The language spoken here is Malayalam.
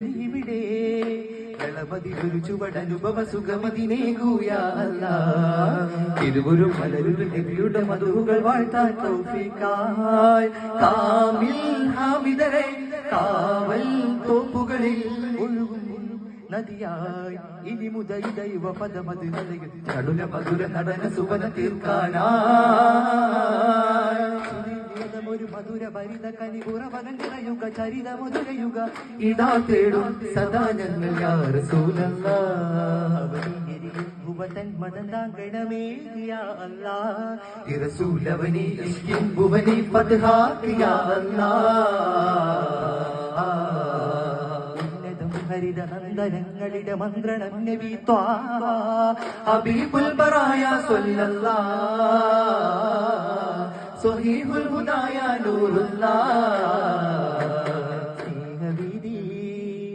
ഇവിടെ കളമതിലൊരു ചുവടനുഭവ സുഖമതിനേകൂയ ഇതുവരും മലരുടെ നബിയുടെ മധുകൾ വാഴ്ത്താൻ തൗഫീഖായി കാമിൽ ഹാമിദരെ കാവൽ തോപ്പുകളിൽ ഒഴുകും നദിയായി ഇനി മുതൽ ദൈവ പദമത് നൽകി കടുല മധുര നടന സുവന തീർക്കാനായി ഒരു മധുര ഭരിത കനിപുറവകൻ നിറയുക ചരിത മധുരയുക ഇതാ തേടും സദാ ഞങ്ങൾ യാ റസൂലല്ലാഹ് ഭുവതൻ മദൻ താങ്കണമേ യാ അല്ലാഹ് റസൂലവനി ഇഷ്കിൻ ഭുവനി ഫത്ഹാക് യാ അല്ലാഹ് ഹരിത നന്ദനങ്ങളുടെ മന്ത്രണം നബി ത്വാഹ ഹബീബുൽ ബറായ സ്വല്ലല്ലാഹ് സ്വഹീഹുൽ ഹുദായ നൂറുല്ലാഹ്